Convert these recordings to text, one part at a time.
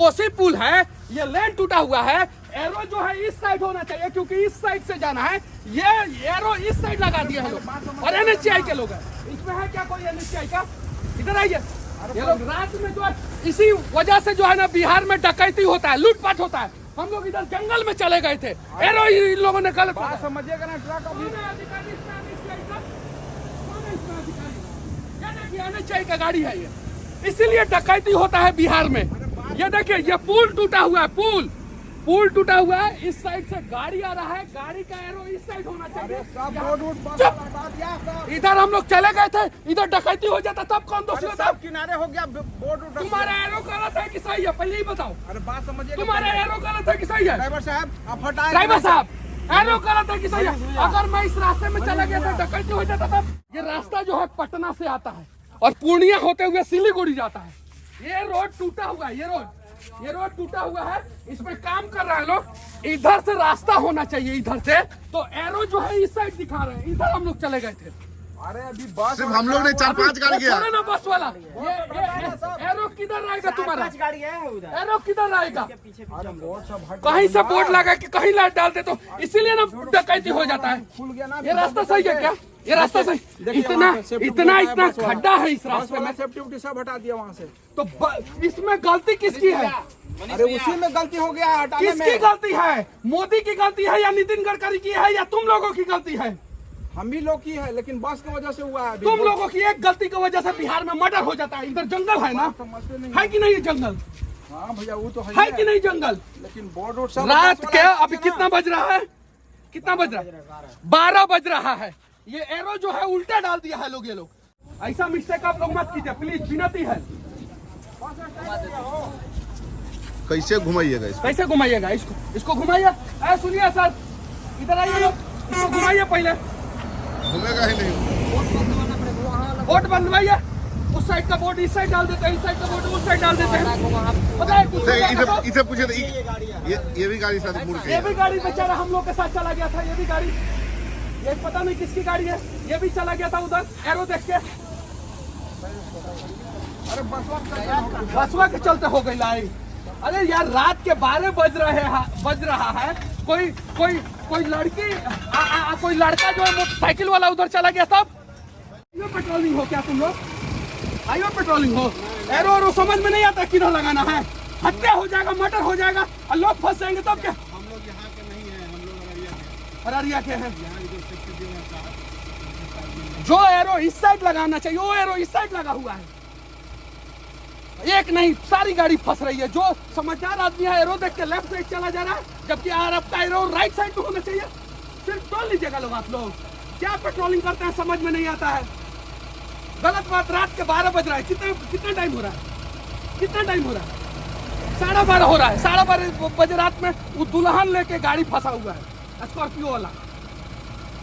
कोसी पुल है, ये लेन टूटा हुआ है। एरो जो है इस साइड होना चाहिए क्योंकि इस साइड से जाना है। ये एरो इस साइड लगा दिया है लोग और एनएचआई के लोग हैं। इसमें है क्या कोई एनएचआई का? इधर आइए। ये लोग रात में जो है इसी वजह से जो है ना बिहार में डकैती होता है, लूटपाट होता है। हम लोग इधर जंगल में चले गए थे, एरो इन लोगों ने गलत समझिएगा ना। ट्रक अभी एनएचआई का गाड़ी है ये, इसीलिए डकैती होता है बिहार में। ये देखिए ये पुल टूटा हुआ है, पुल टूटा हुआ है। इस साइड से गाड़ी आ रहा है, गाड़ी का एरो इस साइड होना चाहिए। इधर हम लोग चले गए थे, इधर डकैती हो जाता तब कौन दोषी होता? किनारे हो गया बोर्ड। तुम्हारा एरो गलत है कि सही है, पहले ही बताओ। अरे बात समझिए, तुम्हारा एरो गलत है कि सही है? ड्राइवर साहब आप हटाएं। ड्राइवर साहब एरो गलत है कि सही है? अगर मैं इस रास्ते में चला गया था डकैती हो जाता तब। ये रास्ता जो है पटना से आता है और पूर्णिया होते हुए सिलीगुड़ी जाता है। ये रोड टूटा हुआ है, ये रोड टूटा हुआ है। इसमें काम कर रहे हैं लोग। इधर से रास्ता होना चाहिए, इधर से तो एरो जो है इस साइड दिखा रहे हैं। इधर हम लोग चले गए थे। अरे अभी बस सिर्फ हम लोग ने 4-5 गाड़ी किया ना बस वाला। ये एरो किधर आएगा तुम्हारा? गाड़ी है उधर। एरो किधर आएगा? बोर्ड सब हट कहीं से बोर्ड लगा के कहीं लाइट डाल दे तो इसीलिए ना डकैती हो जाता है। खुल गया ना। ये रास्ता सही है क्या? ये रास्ता सही? इतना खड्डा है इस रास्ते में। सेफ्टी सब हटा दिया वहाँ से। तो इसमें गलती किसकी है? अरे उसी में गलती हो गया हटाने में। किसकी गलती है? मोदी की गलती है या नितिन गडकरी की है या तुम लोगों की गलती है? हम ही लोग की है, लेकिन बस की वजह से हुआ है। तुम लोगों की एक गलती की वजह से बिहार में मर्डर हो जाता है। इधर जंगल है ना, समझते नहीं है कि नहीं? जंगल हाँ भैया वो तो है कि नहीं जंगल? लेकिन बोर्ड रोड सब रात के अभी कितना बज रहा है? कितना बज रहा है? 12 बज रहा है। ये एरो जो है उल्टा डाल दिया है लोग। ये लोग ऐसा मिस्टेक आप लोग मत कीजिए प्लीज, विनती है। कैसे घुमाइएगा इसको? कैसे घुमाइएगा इसको घुमाइए। सुनिए सर, इधर आइए लोग, इसको घुमाइए। पहले घूमेगा ही नहीं। बोर्ड बनवाइए। उस साइड का बोर्ड इस साइड डाल देते हैं, इस साइड का बोर्ड उस साइड डाल देते हैं। पता है कुछ इसे पूछे तो ये भी गाड़ी साथ मुड़ के। ये भी गाड़ी बेचारा हम लोग के साथ चला गया था। ये भी गाड़ी, ये पता नहीं किसकी गाड़ी है, ये भी चला गया था उधर एरो देख के। अरे बसवा के चलते हो गई लाई। अरे यार रात के 12 बज रहा है। कोई लड़की कोई लड़का जो है मोटरसाइकिल वाला उधर चला गया तब। हाईवे पेट्रोलिंग हो क्या तुम लोग? हाईवे पेट्रोलिंग हो? एरो समझ में नहीं आता किधर लगाना है। हत्या हो जाएगा, मर्डर हो जाएगा और लोग फंस जाएंगे तब क्या? हम लोग यहाँ के नहीं है, हम लोग अररिया के हैं। जो एरो इस साइड लगाना चाहिए वो एरो इस साइड लगा हुआ है। एक नहीं सारी गाड़ी फंस रही है। जो समझदार आदमी है एरो देख के लेफ्ट साइड चला जा रहा है, जबकि आपका एरो राइट साइड में होना चाहिए। सिर्फ टोल लीजिएगा लोग। आप लोग क्या पेट्रोलिंग करते हैं समझ में नहीं आता है। गलत बात। रात के 12 बज रहा है। कितना टाइम हो रहा है? कितना टाइम हो रहा है? 12:30 हो रहा है। 12:30 बजे रात में वो दुल्हन लेके गाड़ी फंसा हुआ है, स्कॉर्पियो वाला।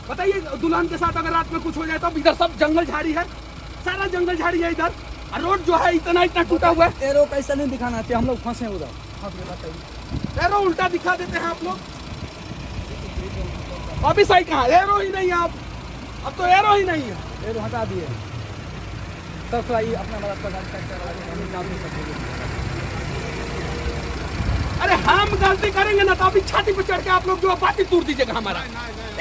बताइए दुल्हन के साथ अगर रात में कुछ हो जाए तो। इधर सब जंगल झाड़ी है, सारा जंगल झाड़ी है इधर। रोड जो है इतना टूटा हुआ है। एरो कैसा नहीं दिखाना चाहिए, हम लोग फंसे उधर। एरो उल्टा दिखा देते हैं आप लोग। अभी सही कहा, एरो ही नहीं है। अब तो एरो ही नहीं है। एरो हटा दिए सब अपना अरे हम गलती करेंगे ना तो अभी छाती पे चढ़ के आप लोग जो बाती तोड़ दीजिएगा हमारा।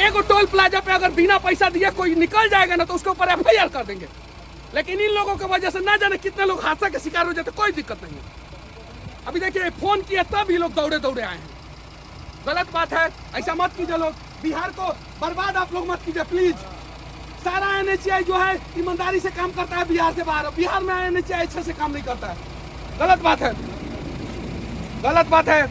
एगो टोल प्लाजा पे अगर बिना पैसा दिए कोई निकल जाएगा ना तो उसके ऊपर FIR कर देंगे। लेकिन इन लोगों की वजह से ना जाने कितने लोग हादसा के शिकार हो जाते, कोई दिक्कत नहीं है। अभी देखिए फोन किया तब ही लोग दौड़े आए हैं। गलत बात है, ऐसा मत कीजिए लोग। बिहार को बर्बाद आप लोग मत कीजिए प्लीज। सारा NHAI जो है ईमानदारी से काम करता है बिहार से बाहर। बिहार में NHAI अच्छे से काम नहीं करता है। गलत बात है, गलत बात है।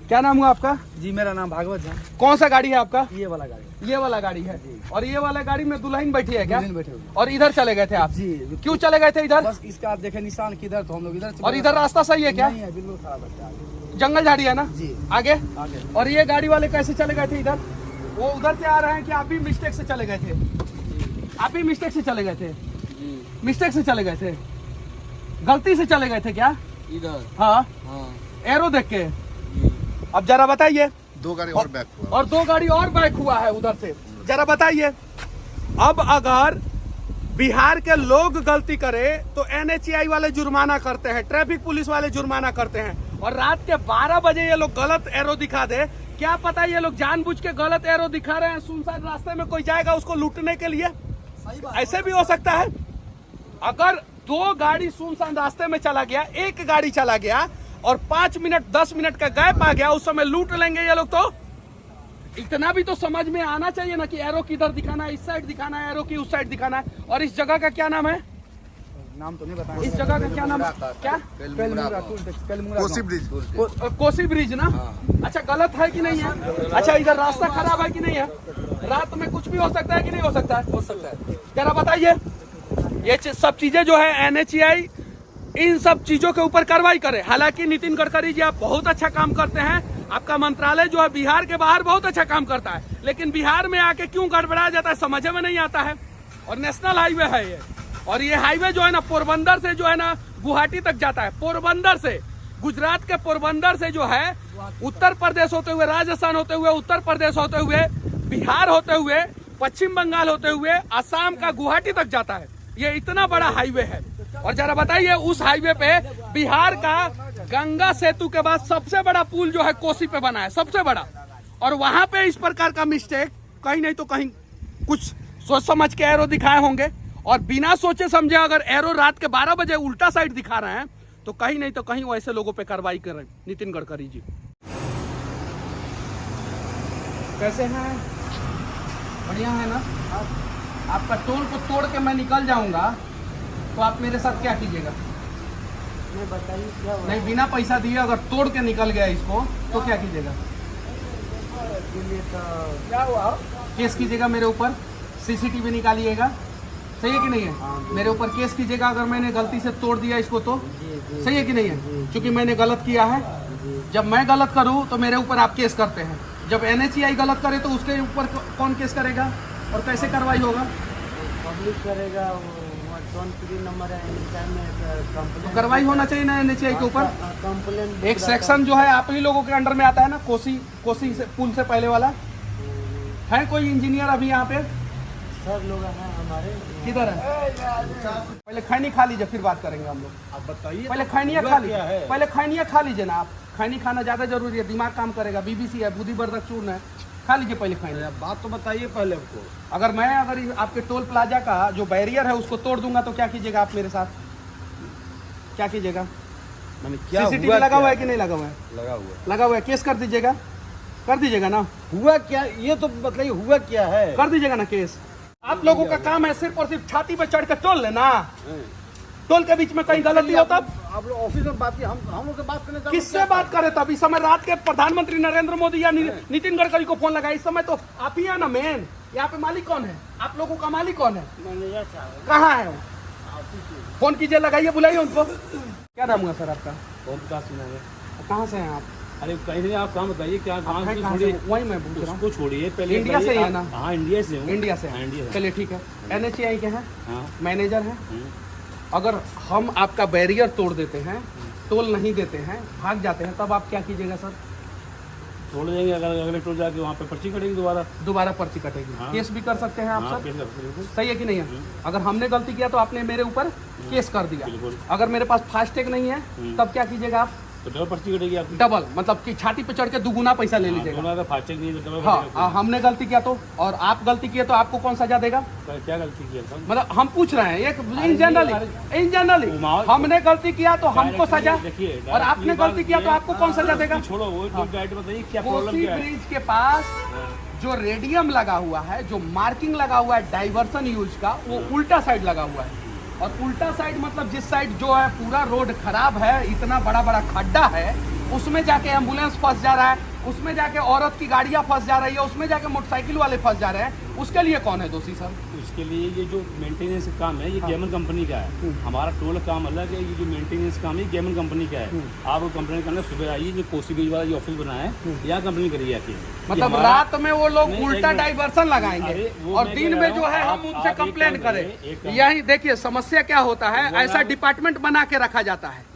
क्या नाम हुआ आपका? जी मेरा नाम भागवत झा। कौन सा गाड़ी है आपका? ये वाला गाड़ी। ये वाला गाड़ी है। और ये वाला गाड़ी में दुल्हन बैठी है क्या? दुल्हन बैठे हुए। और इधर चले गए थे आप? जी। क्यों चले गए थे इधर? बस इसका आप देखे निशान किधर, तो हम लोग इधर। और इधर रास्ता सही है क्या? नहीं है, बिल्कुल खराब है। जंगल झाड़ी है ना? जी। आगे? आगे। और ये गाड़ी वाले कैसे चले गए थे इधर? वो उधर से आ रहे हैं कि आप भी मिस्टेक से चले गए थे? आप भी मिस्टेक से चले गए थे? मिस्टेक से चले गए थे? गलती से चले गए थे क्या इधर? हाँ, एरो देख के। अब जरा बताइए। 2 गाड़ी और बैक हुआ और 2 गाड़ी और बैक हुआ है उधर से। जरा बताइए। अब अगर बिहार के लोग गलती करे तो NHAI वाले जुर्माना करते हैं, ट्रैफिक पुलिस वाले जुर्माना करते हैं। और रात के 12 बजे ये लोग गलत एरो दिखा दे। क्या पता ये लोग जानबूझ के गलत एरो दिखा रहे हैं, सुनसान रास्ते में कोई जाएगा उसको लूटने के लिए, ऐसे भी हो सकता है। अगर 2 गाड़ी सुनसान रास्ते में चला गया, 1 गाड़ी चला गया और 5 मिनट 10 मिनट का गैप आ गया, उस समय लूट लेंगे ये लोग। तो इतना भी तो समझ में आना चाहिए ना कि एरो किधर दिखाना है, इस साइड दिखाना है, एरो की उस साइड दिखाना है। और इस जगह का क्या नाम है? नाम तो नहीं बताया। इस जगह का क्या नाम है? क्या? कोसी ब्रिज। कोसी ब्रिज ना। अच्छा, गलत है कि नहीं है? अच्छा, इधर रास्ता खराब है कि नहीं है? रात में कुछ भी हो सकता है कि नहीं हो सकता है? हो सकता है। जरा बताइए, ये सब चीजें जो है NHAI इन सब चीजों के ऊपर कार्रवाई करे। हालांकि नितिन गडकरी जी आप बहुत अच्छा काम करते हैं, आपका मंत्रालय जो है बिहार के बाहर बहुत अच्छा काम करता है, लेकिन बिहार में आके क्यों गड़बड़ा जाता है समझ में नहीं आता है। और नेशनल हाईवे है ये, और ये हाईवे जो है ना पोरबंदर से जो है ना गुवाहाटी तक जाता है। पोरबंदर से, गुजरात के पोरबंदर से जो है उत्तर प्रदेश होते हुए, राजस्थान होते हुए, उत्तर प्रदेश होते हुए, बिहार होते हुए, पश्चिम बंगाल होते हुए, असम का गुवाहाटी तक जाता है। ये इतना बड़ा हाईवे है। और जरा बताइए, उस हाईवे पे बिहार का गंगा सेतु के बाद सबसे बड़ा पुल जो है कोसी पे बना है, सबसे बड़ा। और वहां पे इस प्रकार का मिस्टेक कहीं नहीं तो कहीं कुछ सोच समझ के एरो दिखाए होंगे, और बिना सोचे समझे अगर एरो रात के 12 बजे उल्टा साइड दिखा रहे हैं तो कहीं नहीं तो कहीं वैसे लोगों पे कार्रवाई कर रहे हैं नितिन गडकरी जी। कैसे हैं? बढ़िया है ना? आपका टोल को तोड़ के मैं निकल जाऊंगा तो आप मेरे साथ क्या कीजिएगा? नहीं बताइए क्या हुआ? नहीं, बिना पैसा दिए अगर तोड़ के निकल गया इसको तो क्या कीजिएगा? क्या हुआ? केस कीजिएगा मेरे ऊपर, CCTV निकालिएगा, सही है कि नहीं है? मेरे ऊपर केस कीजिएगा अगर मैंने गलती से तोड़ दिया इसको तो, सही है कि नहीं है? क्योंकि मैंने गलत किया है। जब मैं गलत करूं तो मेरे ऊपर आप केस करते हैं, जब NHAI गलत करे तो उसके ऊपर कौन केस करेगा और कैसे कार्रवाई होगा? पब्लिक करेगा, टोल फ्री नंबर है, कंप्लेंट तो कार्रवाई होना चाहिए ना NHAI के ऊपर। कंप्लेंट एक सेक्शन जो है आप ही लोगों के अंडर में आता है ना, कोसी से पुल से पहले वाला। है कोई इंजीनियर अभी यहाँ पे? सर लोग हैं हमारे। किधर है? पहले खैनी खा लीजिए फिर बात करेंगे हम लोग। आप बताइए, पहले खैनिया खा लीजिए, पहले खैनिया खा लीजिए ना आप। खैनी खाना ज्यादा जरूरी है, दिमाग काम करेगा। BBC है, बुद्धिवर्धक चूर्ण है, खा लीजिए पहले खैनी। बात तो बताइए पहले हमको। अगर आपके टोल प्लाजा का जो बैरियर है उसको तोड़ दूंगा तो क्या कीजिएगा आप मेरे साथ? क्या कीजिएगा? मैंने क्या CCTV लगा हुआ है कि नहीं लगा हुआ है? लगा हुआ है। केस कर दीजिएगा, कर दीजिएगा ना? हुआ क्या, ये तो बताइए हुआ क्या है? कर दीजिएगा ना केस? आप लोगों का काम है सिर्फ और सिर्फ छाती पे चढ़ के टोल लेना। टोल के बीच में कहीं गलती हो तब आप लोग ऑफिस में बात, हम लोग से बात करने किससे बात करें? तब इस समय रात के प्रधानमंत्री नरेंद्र मोदी या नितिन गडकरी को फोन लगाए। इस समय तो आप ही है ना मेन। यहाँ पे मालिक कौन है? आप लोगों का मालिक कौन है? मैनेजर साहब कहाँ है वो? फोन कीजिए, लगाइए, बुलाइए उनको। क्या नाम हुआ सर आपका? कहाँ से हैं आप? अरे कहीं नहीं, आप काम बताइए क्या काम है से कहाँ से? वही मैं पूछ रहा हूँ। उसको छोड़िए पहले। इंडिया से ही है ना? हाँ इंडिया से हूँ। इंडिया से हाँ, हैं। इंडिया से। चलिए ठीक है। NHAI के हैं, हाँ। मैनेजर हैं। अगर हम आपका बैरियर तोड़ देते हैं, टोल नहीं देते हैं, भाग जाते हैं, तब आप क्या कीजिएगा सर? छोड़ देंगे। अगर अगले टोल जाके वहाँ पे पर्ची कटेगी दोबारा पर्ची कटेगी। हाँ। केस भी कर सकते हैं आप हाँ, सर, केस कर सकते हैं। सही है कि नहीं है? अगर हमने गलती किया तो आपने मेरे ऊपर केस कर दिया। बिल्कुल। अगर मेरे पास फास्टैग नहीं है तब क्या कीजिएगा आप? तो डबल पर्ची कटेगी आपकी। डबल मतलब कि छाती पे चढ़ के दुगुना पैसा ले लीजिएगा। फास्टैग नहीं है तो डबल हाँ, हमने गलती किया तो, और आप गलती किए तो आपको कौन सजा देगा? क्या गलती की है सर? मतलब हम पूछ रहे हैं एक इन जनरली हमने गलती किया तो हमको सजा, देखिए, और आपने गलती किया तो आपको कौन सजा देगा? छोड़ो वो डायरेक्ट बताइए क्या प्रॉब्लम कोसी क्या है? ब्रिज के पास जो रेडियम लगा हुआ है, जो मार्किंग लगा हुआ है डाइवर्सन यूज का, वो उल्टा साइड लगा हुआ है। और उल्टा साइड मतलब जिस साइड जो है पूरा रोड खराब है, इतना बड़ा बड़ा खड्डा है, उसमें जाके एम्बुलेंस फंस जा रहा है, उसमें जाके औरत की गाड़ियां फंस जा रही है, उसमें जाके मोटरसाइकिल वाले फंस जा रहे हैं। उसके लिए कौन है दोषी सर? उसके लिए ये जो मेंटेनेंस काम है ये गेमन कंपनी का है। हमारा टोल काम अलग है, ये जो मेंटेनेंस काम है गेमन कंपनी का है। आप कंप्लेन करना सुबह आइए, जो कोसी ब्रिज वाला जो ऑफिस बना है यहाँ कंप्लेन करिए आके। मतलब रात में वो लोग नहीं, उल्टा एक मिनट। डाइवर्सन लगाएंगे अरे, वो और मैं दिन कह में रहा जो है हूँ, हम आप उनसे एक कंप्लेन काम करें। करिए, एक काम- यही देखिए समस्या क्या होता है, ऐसा डिपार्टमेंट बना के रखा जाता है।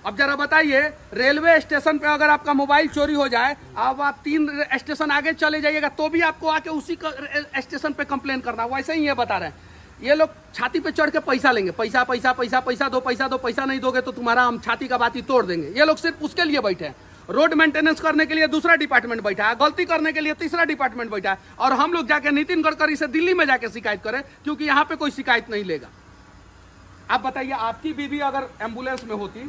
अब जरा बताइए, रेलवे स्टेशन पे अगर आपका मोबाइल चोरी हो जाए, अब आप 3 स्टेशन आगे चले जाइएगा तो भी आपको आके उसी स्टेशन पे कंप्लेन करना, वैसे ही ये बता रहे हैं। ये लोग छाती पे चढ़ के पैसा लेंगे, पैसा पैसा पैसा पैसा दो, पैसा नहीं दोगे तो तुम्हारा हम छाती का बाती तोड़ देंगे। ये लोग सिर्फ उसके लिए बैठे हैं। रोड मेंटेनेंस करने के लिए दूसरा डिपार्टमेंट बैठा है, गलती करने के लिए तीसरा डिपार्टमेंट बैठा है, और हम लोग जाके नितिन गडकरी से दिल्ली में जाके शिकायत करें, क्योंकि यहाँ पे कोई शिकायत नहीं लेगा। आप बताइए, आपकी बीवी अगर एम्बुलेंस में होती,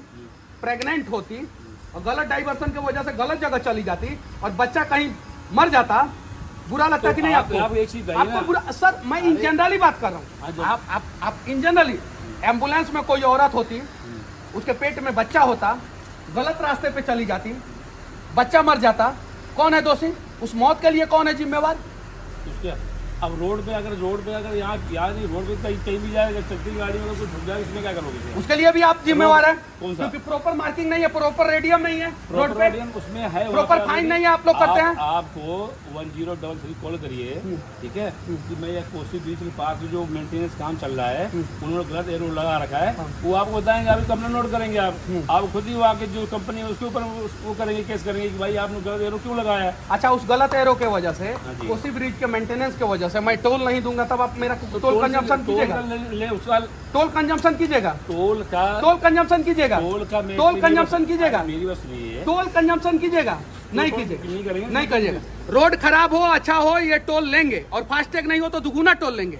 प्रेग्नेंट होती और गलत डाइवर्सन की वजह से गलत जगह चली जाती और बच्चा कहीं मर जाता, बुरा लगता कि नहीं आपको? आप एक चीज बताइए आपको ना। बुरा? सर मैं इन जनरली बात कर रहा हूँ। आप इन जनरली, एम्बुलेंस में कोई औरत होती, उसके पेट में बच्चा होता, गलत रास्ते पे चली जाती, बच्चा मर जाता, कौन है दोषी? उस मौत के लिए कौन है जिम्मेवार? उसके अब रोड पे अगर यहाँ नहीं, रोड पे कहीं भी जाएगा, चलती गाड़ी में कुछ जाए, इसमें क्या करोगे? उसके लिए भी आप जिम्मेवार हैं, कौन सा? क्योंकि प्रॉपर मार्किंग नहीं है, प्रॉपर रेडियम नहीं है रोड पे, उसमें है प्रॉपर फाइन नहीं है, आप लोग करते हैं। आपको 1033 कॉल करिए, ठीक है, कि मैं ये कोसी ब्रिज के पास जो मेंटेनेंस काम चल रहा है, उन्होंने गलत एरो लगा रखा है, वो आपको बताएंगे, अभी कंप्लेन नोट करेंगे। आप खुद ही वहाँ के जो कंपनी है उसके ऊपर वो करेंगे, केस करेंगे कि भाई आपने गलत एरो क्यों लगाया है। अच्छा, उस गलत एरो के वजह से, कोसी ब्रिज के मेंटेनेंस के वजह से मैं टोल नहीं दूंगा, तब आप मेरा टोल कंजम्पशन कीजिएगा, टोल कंजम्पशन कीजिएगा, टोल कंजम्पशन कीजिएगा, टोल कंजम्पशन कीजिएगा, मेरी बात सुनिए, टोल कंजम्पशन कीजिएगा, नहीं कीजिएगा, नहीं करिएगा। रोड खराब हो, अच्छा हो, ये टोल लेंगे, और फास्टैग नहीं हो तो दुगुना टोल लेंगे,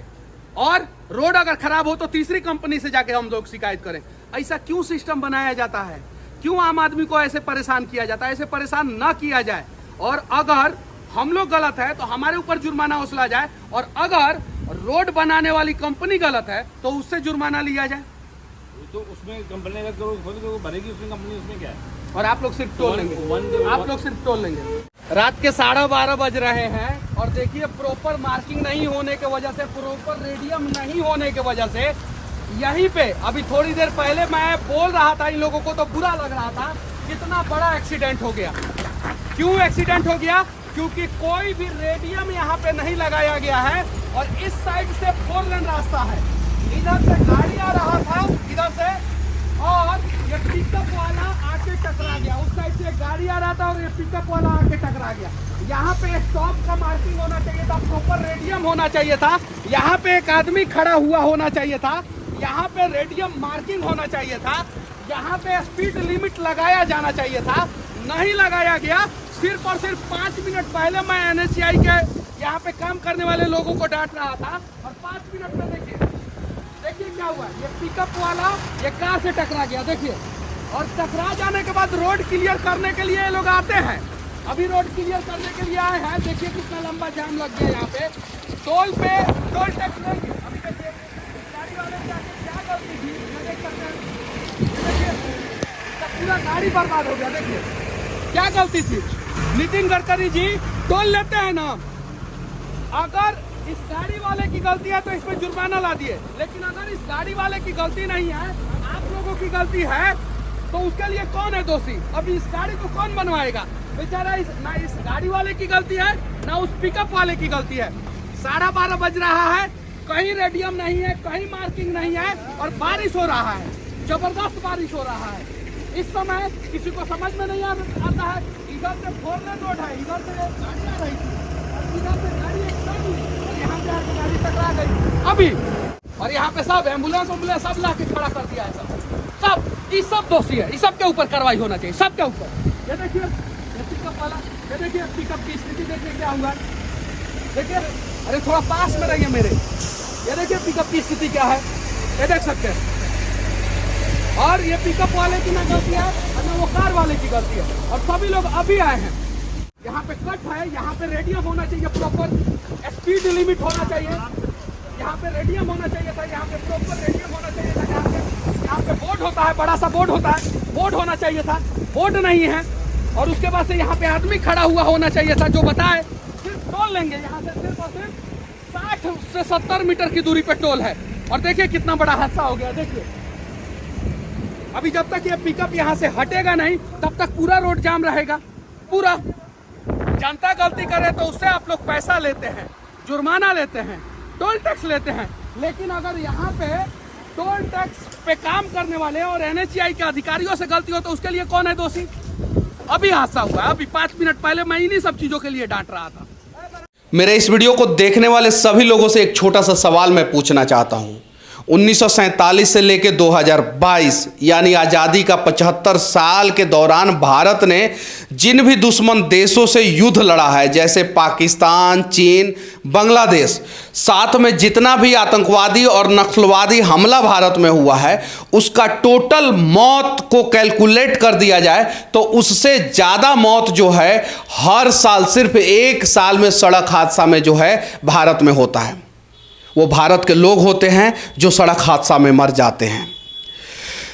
और रोड अगर खराब हो तो तीसरी कंपनी से जाके हम लोग शिकायत करें। ऐसा क्यों सिस्टम बनाया जाता है? क्यों आम आदमी को ऐसे परेशान किया जाता है? ऐसे परेशान न किया जाए, और अगर हम लोग गलत है तो हमारे ऊपर जुर्माना वसूला जाए, और अगर रोड बनाने वाली कंपनी गलत है तो उससे जुर्माना लिया जाए। तो उसमें कंपनी अगर करो बनेगी उसमें कंपनी, उसमें क्या है? और आप लोग सिर्फ टोल लेंगे, आप लोग सिर्फ टोल लेंगे। रात के 12:30 बज रहे हैं, और देखिए प्रॉपर मार्किंग नहीं होने के वजह से, प्रॉपर रेडियम नहीं होने के वजह से, यहीं पे अभी थोड़ी देर पहले मैं बोल रहा था, इन लोगों को तो बुरा लग रहा था, कितना बड़ा एक्सीडेंट हो गया। क्यों एक्सीडेंट हो गया? क्योंकि कोई भी रेडियम यहाँ पे नहीं लगाया गया है, और इस साइड से 4 लेन रास्ता है, इधर से गाड़ी आ रहा था इधर से, और ये पिकअप वाला आके टकरा गया। उस साइड से गाड़ी आ रहा था और ये पिकअप वाला आके टकरा गया। यहाँ पे स्टॉप का मार्किंग होना चाहिए था, प्रॉपर रेडियम होना चाहिए था, यहाँ पे एक आदमी खड़ा हुआ होना चाहिए था, यहाँ पे रेडियम मार्किंग होना चाहिए था, यहाँ पे स्पीड लिमिट लगाया जाना चाहिए था, नहीं लगाया गया। सिर्फ और सिर्फ 5 मिनट पहले मैं NHAI के यहाँ पे काम करने वाले लोगों को डांट रहा था, और 5 मिनट में देखिए क्या हुआ। ये पिकअप वाला ये कार से टकरा गया, देखिए, और टकरा जाने के बाद रोड क्लियर करने के लिए ये लोग आते हैं। अभी रोड क्लियर करने के लिए आए हैं, देखिए कितना लंबा जाम लग गया यहाँ पे। टोल टैक्स लेंगे। अभी देखिए गाड़ी वाले क्या गलती थी, ये देख सकते हैं, देखिए पूरा गाड़ी बर्बाद हो गया। देखिए क्या गलती थी। नितिन गडकरी जी, टोल लेते हैं ना, अगर इस गाड़ी वाले की गलती है तो इसमें जुर्माना ला दिए, लेकिन अगर इस गाड़ी वाले की गलती नहीं है, आप लोगों की गलती है, तो उसके लिए कौन है दोषी? अभी इस गाड़ी को कौन बनवाएगा बेचारा? ना इस गाड़ी वाले की गलती है, ना उस पिकअप वाले की गलती है। 12:30 बज रहा है, कहीं रेडियम नहीं है, कहीं मार्किंग नहीं है, और बारिश हो रहा है, जबरदस्त बारिश हो रहा है। इस समय किसी को समझ में नहीं आता है, इधर से 4 लेन रोड है, इधर से गाड़ी आ रही थी, और इधर से गाड़ी और यहाँ पे आके गाड़ी टकरा गई अभी, और यहाँ पे सब एम्बुलेंस सब ला के खड़ा कर दिया है। सब इस सब दोषी है, इस सब के ऊपर कार्रवाई होना चाहिए, सबके ऊपर। ये देखिए ये पिकअप वाला, ये देखिए पिकअप की स्थिति देखिए क्या हुआ। देखिए, अरे थोड़ा पास में रहिए मेरे, ये देखिए पिकअप की स्थिति क्या है, ये देख सकते हैं। और ये पिकअप वाले की ना गलती है और ना वो कार वाले की गलती है, और सभी लोग अभी आए हैं। यहाँ पे कट है, यहाँ पे रेडियम होना चाहिए, प्रॉपर स्पीड लिमिट होना चाहिए, यहाँ पे रेडियम होना चाहिए था, यहाँ पे प्रॉपर रेडियम होना चाहिए था, यहाँ पे बोर्ड होता है, बड़ा सा बोर्ड होता है, बोर्ड होना चाहिए था, बोर्ड नहीं है। और उसके बाद से यहाँ पे आदमी खड़ा हुआ होना चाहिए था जो बताए। सिर्फ टोल लेंगे यहाँ से, सिर्फ और सिर्फ 60 से 70 मीटर की दूरी पे टोल है, और देखिए कितना बड़ा हादसा हो गया। देखिए अभी जब तक ये पिकअप यहाँ से हटेगा नहीं, तब तक पूरा रोड जाम रहेगा। पूरा जनता गलती करे तो उससे आप लोग पैसा लेते हैं, जुर्माना लेते हैं, टोल टैक्स लेते हैं, लेकिन अगर यहाँ पे टोल टैक्स पे काम करने वाले और NHAI के अधिकारियों से गलती हो तो उसके लिए कौन है दोषी? अभी हादसा हुआ, अभी 5 मिनट पहले मैं इन्हीं सब चीजों के लिए डांट रहा था। मेरे इस वीडियो को देखने वाले सभी लोगों से एक छोटा सा सवाल मैं पूछना चाहता हूं। 1947 से लेकर 2022 यानी आज़ादी का 75 साल के दौरान भारत ने जिन भी दुश्मन देशों से युद्ध लड़ा है, जैसे पाकिस्तान, चीन, बांग्लादेश, साथ में जितना भी आतंकवादी और नक्सलवादी हमला भारत में हुआ है, उसका टोटल मौत को कैलकुलेट कर दिया जाए तो उससे ज़्यादा मौत जो है हर साल सिर्फ एक साल में सड़क हादसा में जो है भारत में होता है। वो भारत के लोग होते हैं जो सड़क हादसा में मर जाते हैं।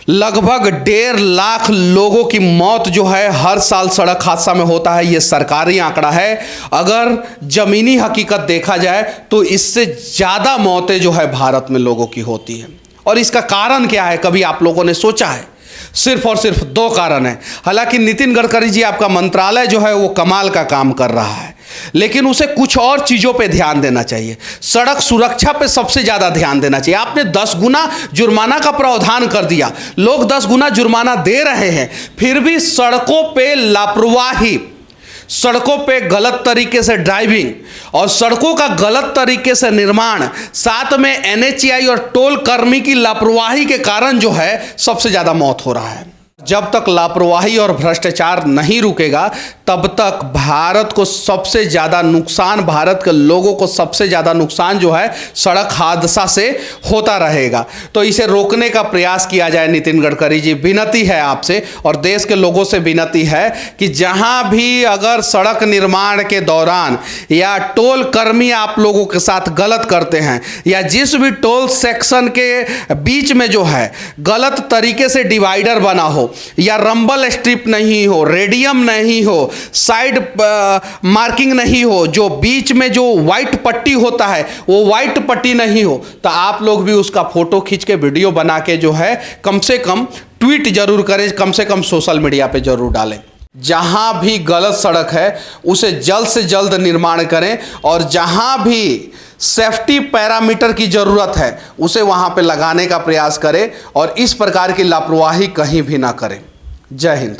लगभग 1.5 लाख लोगों की मौत जो है हर साल सड़क हादसा में होता है। ये सरकारी आंकड़ा है। अगर ज़मीनी हकीकत देखा जाए तो इससे ज़्यादा मौतें जो है भारत में लोगों की होती है। और इसका कारण क्या है, कभी आप लोगों ने सोचा है? सिर्फ और सिर्फ 2 कारण है। हालांकि नितिन गडकरी जी, आपका मंत्रालय जो है वो कमाल का काम कर रहा है, लेकिन उसे कुछ और चीज़ों पे ध्यान देना चाहिए। सड़क सुरक्षा पे सबसे ज़्यादा ध्यान देना चाहिए। आपने 10 गुना जुर्माना का प्रावधान कर दिया, लोग 10 गुना जुर्माना दे रहे हैं, फिर भी सड़कों पे लापरवाही, सड़कों पे गलत तरीके से ड्राइविंग और सड़कों का गलत तरीके से निर्माण, साथ में NHAI और टोल कर्मी की लापरवाही के कारण जो है सबसे ज़्यादा मौत हो रहा है। जब तक लापरवाही और भ्रष्टाचार नहीं रुकेगा तब तक भारत को सबसे ज़्यादा नुकसान, भारत के लोगों को सबसे ज़्यादा नुकसान जो है सड़क हादसा से होता रहेगा। तो इसे रोकने का प्रयास किया जाए। नितिन गडकरी जी, विनती है आपसे और देश के लोगों से विनती है कि जहां भी अगर सड़क निर्माण के दौरान या टोल कर्मी आप लोगों के साथ गलत करते हैं या जिस भी टोल सेक्शन के बीच में जो है गलत तरीके से डिवाइडर बना हो या रंबल स्ट्रिप नहीं हो, रेडियम नहीं हो, साइड मार्किंग नहीं हो, जो बीच में जो वाइट पट्टी होता है वो वाइट पट्टी नहीं हो, तो आप लोग भी उसका फोटो खींच के वीडियो बना के जो है कम से कम ट्वीट जरूर करें, कम से कम सोशल मीडिया पे जरूर डालें। जहां भी गलत सड़क है उसे जल्द से जल्द निर्माण करें और जहां भी सेफ्टी पैरामीटर की ज़रूरत है उसे वहां पे लगाने का प्रयास करें और इस प्रकार की लापरवाही कहीं भी ना करें। जय हिंद।